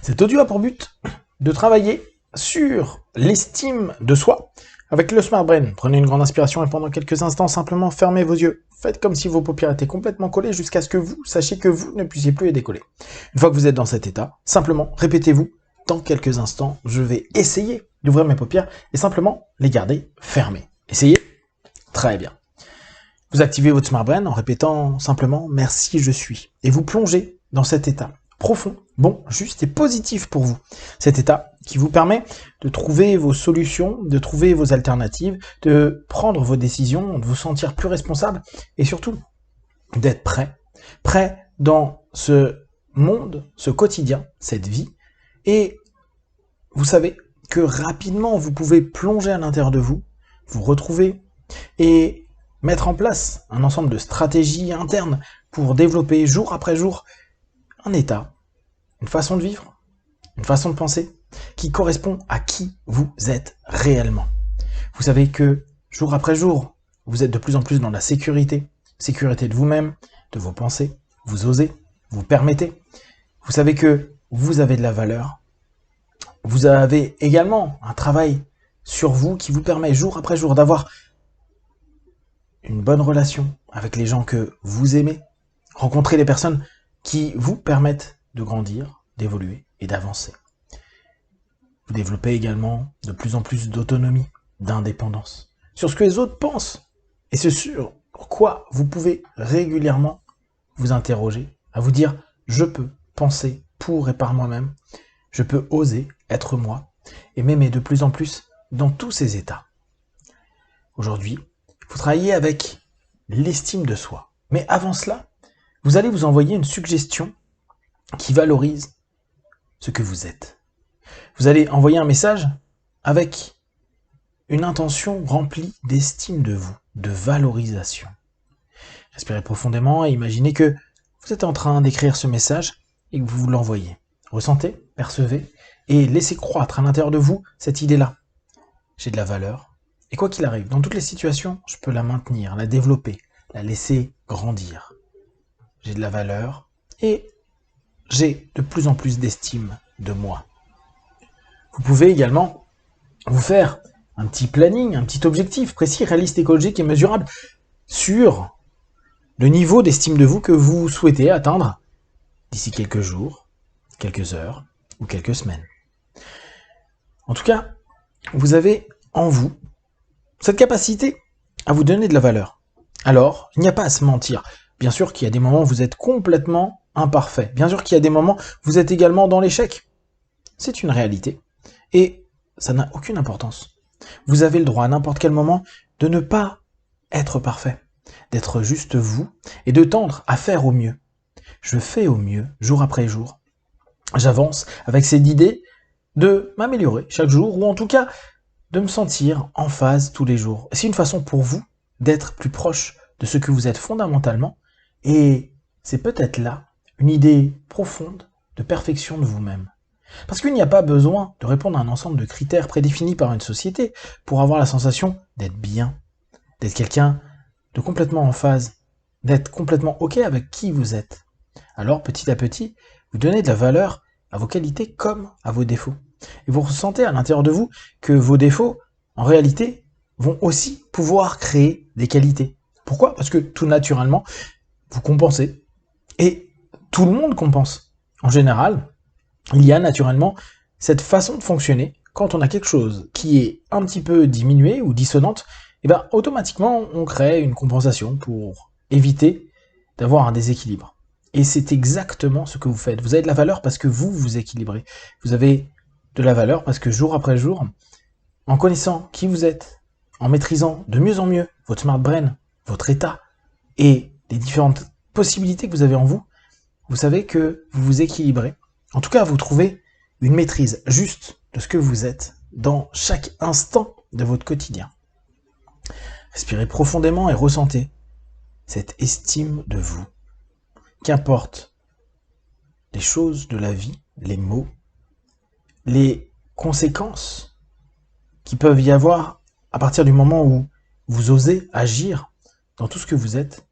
Cet audio a pour but de travailler sur l'estime de soi avec le Smart Brain. Prenez une grande inspiration et pendant quelques instants, simplement fermez vos yeux. Faites comme si vos paupières étaient complètement collées jusqu'à ce que vous sachiez que vous ne puissiez plus les décoller. Une fois que vous êtes dans cet état, simplement répétez-vous, dans quelques instants, je vais essayer d'ouvrir mes paupières et simplement les garder fermées. Essayez. Très bien. Vous activez votre Smart Brain en répétant simplement « Merci, je suis ». Et vous plongez dans cet état profond, bon, juste et positif pour vous. Cet état qui vous permet de trouver vos solutions, de trouver vos alternatives, de prendre vos décisions, de vous sentir plus responsable et surtout d'être prêt dans ce monde, ce quotidien, cette vie. Et vous savez que rapidement, vous pouvez plonger à l'intérieur de vous, vous retrouver et mettre en place un ensemble de stratégies internes pour développer jour après jour un état, une façon de vivre, une façon de penser qui correspond à qui vous êtes réellement. Vous savez que jour après jour, vous êtes de plus en plus dans la sécurité de vous-même, de vos pensées, vous osez, vous permettez. Vous savez que vous avez de la valeur. Vous avez également un travail sur vous qui vous permet jour après jour d'avoir une bonne relation avec les gens que vous aimez, rencontrer les personnes qui vous permettent de grandir, d'évoluer et d'avancer. Vous développez également de plus en plus d'autonomie, d'indépendance, sur ce que les autres pensent, et ce sur quoi vous pouvez régulièrement vous interroger, à vous dire « je peux penser pour et par moi-même, je peux oser être moi, et m'aimer de plus en plus dans tous ces états ». Aujourd'hui, vous travaillez avec l'estime de soi, mais avant cela, vous allez vous envoyer une suggestion qui valorise ce que vous êtes. Vous allez envoyer un message avec une intention remplie d'estime de vous, de valorisation. Respirez profondément et imaginez que vous êtes en train d'écrire ce message et que vous l'envoyez. Ressentez, percevez et laissez croître à l'intérieur de vous cette idée-là. J'ai de la valeur et quoi qu'il arrive, dans toutes les situations, je peux la maintenir, la développer, la laisser grandir. J'ai de la valeur et j'ai de plus en plus d'estime de moi. Vous pouvez également vous faire un petit planning, un petit objectif précis, réaliste, écologique et mesurable sur le niveau d'estime de vous que vous souhaitez atteindre d'ici quelques jours, quelques heures ou quelques semaines. En tout cas, vous avez en vous cette capacité à vous donner de la valeur. Alors, il n'y a pas à se mentir. Bien sûr qu'il y a des moments où vous êtes complètement imparfait. Bien sûr qu'il y a des moments où vous êtes également dans l'échec. C'est une réalité. Et ça n'a aucune importance. Vous avez le droit à n'importe quel moment de ne pas être parfait, d'être juste vous et de tendre à faire au mieux. Je fais au mieux, jour après jour. J'avance avec cette idée de m'améliorer chaque jour, ou en tout cas de me sentir en phase tous les jours. C'est une façon pour vous d'être plus proche de ce que vous êtes fondamentalement, et c'est peut-être là une idée profonde de perfection de vous-même. Parce qu'il n'y a pas besoin de répondre à un ensemble de critères prédéfinis par une société pour avoir la sensation d'être bien, d'être quelqu'un de complètement en phase, d'être complètement OK avec qui vous êtes. Alors, petit à petit, vous donnez de la valeur à vos qualités comme à vos défauts. Et vous ressentez à l'intérieur de vous que vos défauts, en réalité, vont aussi pouvoir créer des qualités. Pourquoi ? Parce que tout naturellement, vous compensez. Et tout le monde compense. En général, il y a naturellement cette façon de fonctionner. Quand on a quelque chose qui est un petit peu diminué ou dissonante, et bien automatiquement on crée une compensation pour éviter d'avoir un déséquilibre. Et c'est exactement ce que vous faites. Vous avez de la valeur parce que vous vous équilibrez. Vous avez de la valeur parce que jour après jour, en connaissant qui vous êtes, en maîtrisant de mieux en mieux votre Smart Brain, votre état et les différentes possibilités que vous avez en vous, vous savez que vous vous équilibrez. En tout cas, vous trouvez une maîtrise juste de ce que vous êtes dans chaque instant de votre quotidien. Respirez profondément et ressentez cette estime de vous. Qu'importe les choses de la vie, les mots, les conséquences qui peuvent y avoir à partir du moment où vous osez agir dans tout ce que vous êtes,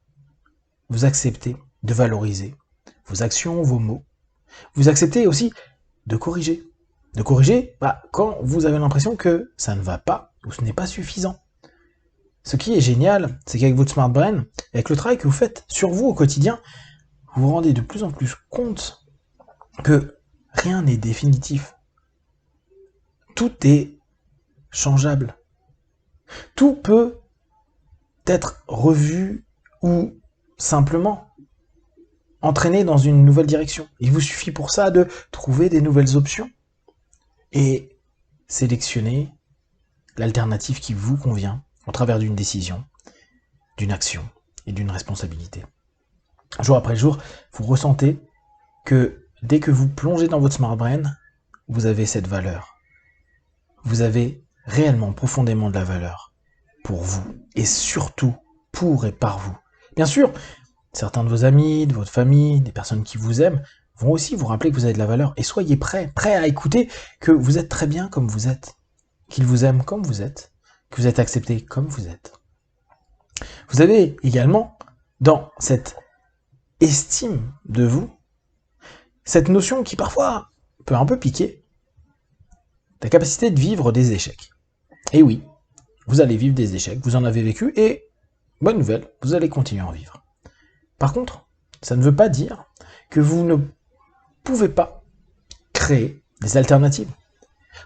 vous acceptez de valoriser vos actions, vos mots. Vous acceptez aussi de corriger. De corriger quand vous avez l'impression que ça ne va pas ou ce n'est pas suffisant. Ce qui est génial, c'est qu'avec votre Smart Brain, avec le travail que vous faites sur vous au quotidien, vous vous rendez de plus en plus compte que rien n'est définitif. Tout est changeable. Tout peut être revu ou simplement entraîné dans une nouvelle direction. Il vous suffit pour ça de trouver des nouvelles options et sélectionner l'alternative qui vous convient au travers d'une décision, d'une action et d'une responsabilité. Jour après jour, vous ressentez que dès que vous plongez dans votre Smart Brain, vous avez cette valeur. Vous avez réellement, profondément de la valeur pour vous et surtout pour et par vous. Bien sûr, certains de vos amis, de votre famille, des personnes qui vous aiment, vont aussi vous rappeler que vous avez de la valeur. Et soyez prêts à écouter que vous êtes très bien comme vous êtes, qu'ils vous aiment comme vous êtes, que vous êtes accepté comme vous êtes. Vous avez également, dans cette estime de vous, cette notion qui parfois peut un peu piquer, la capacité de vivre des échecs. Et oui, vous allez vivre des échecs, vous en avez vécu, et bonne nouvelle, vous allez continuer à en vivre. Par contre, ça ne veut pas dire que vous ne pouvez pas créer des alternatives.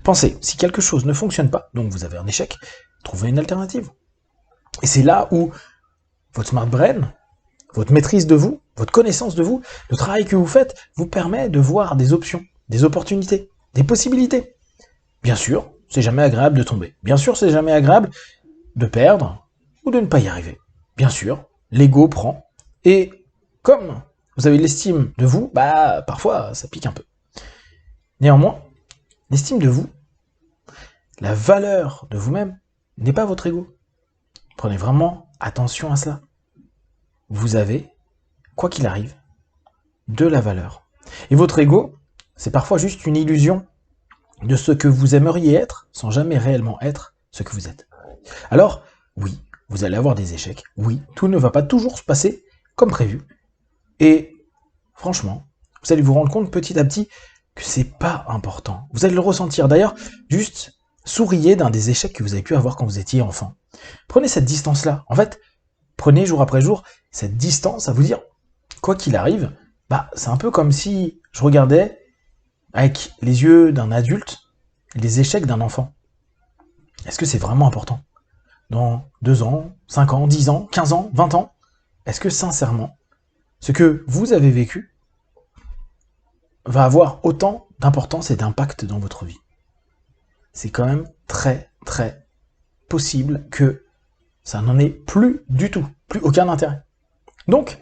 Pensez, si quelque chose ne fonctionne pas, donc vous avez un échec, trouvez une alternative. Et c'est là où votre Smart Brain, votre maîtrise de vous, votre connaissance de vous, le travail que vous faites, vous permet de voir des options, des opportunités, des possibilités. Bien sûr, c'est jamais agréable de tomber. Bien sûr, c'est jamais agréable de perdre ou de ne pas y arriver. Bien sûr, l'ego prend. Et comme vous avez l'estime de vous, parfois ça pique un peu. Néanmoins, l'estime de vous, la valeur de vous-même, n'est pas votre ego. Prenez vraiment attention à cela. Vous avez, quoi qu'il arrive, de la valeur. Et votre ego, c'est parfois juste une illusion de ce que vous aimeriez être, sans jamais réellement être ce que vous êtes. Alors, oui, vous allez avoir des échecs. Oui, tout ne va pas toujours se passer comme prévu. Et franchement, vous allez vous rendre compte petit à petit que c'est pas important. Vous allez le ressentir. D'ailleurs, juste souriez d'un des échecs que vous avez pu avoir quand vous étiez enfant. Prenez cette distance-là. En fait, prenez jour après jour cette distance à vous dire, quoi qu'il arrive, c'est un peu comme si je regardais avec les yeux d'un adulte les échecs d'un enfant. Est-ce que c'est vraiment important? Dans 2 ans, 5 ans, 10 ans, 15 ans, 20 ans, est-ce que sincèrement, ce que vous avez vécu va avoir autant d'importance et d'impact dans votre vie? C'est quand même très possible que ça n'en ait plus du tout, plus aucun intérêt. Donc,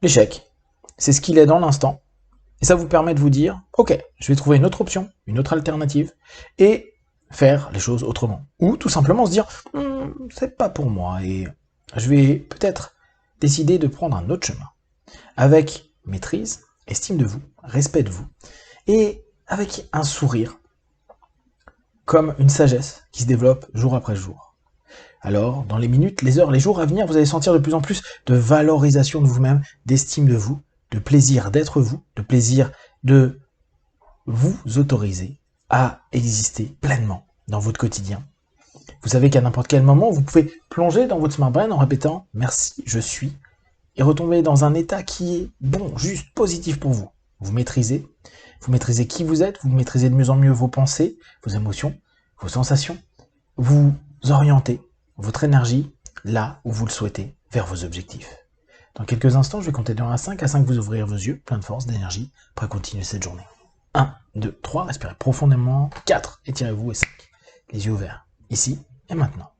l'échec, c'est ce qu'il est dans l'instant, et ça vous permet de vous dire, ok, je vais trouver une autre option, une autre alternative, et faire les choses autrement. Ou tout simplement se dire, c'est pas pour moi, et je vais peut-être décider de prendre un autre chemin. Avec maîtrise, estime de vous, respect de vous, et avec un sourire, comme une sagesse qui se développe jour après jour. Alors, dans les minutes, les heures, les jours à venir, vous allez sentir de plus en plus de valorisation de vous-même, d'estime de vous, de plaisir d'être vous, de plaisir de vous autoriser à exister pleinement dans votre quotidien. Vous savez qu'à n'importe quel moment, vous pouvez plonger dans votre Smart Brain en répétant « Merci, je suis » et retomber dans un état qui est bon, juste positif pour vous. Vous maîtrisez qui vous êtes, vous maîtrisez de mieux en mieux vos pensées, vos émotions, vos sensations. Vous orientez votre énergie là où vous le souhaitez, vers vos objectifs. Dans quelques instants, je vais compter de 1 à 5, à 5 vous ouvrir vos yeux, plein de force, d'énergie, pour continuer cette journée. 1, 2, 3, respirez profondément, 4, étirez-vous, et 5. Les yeux ouverts, ici et maintenant.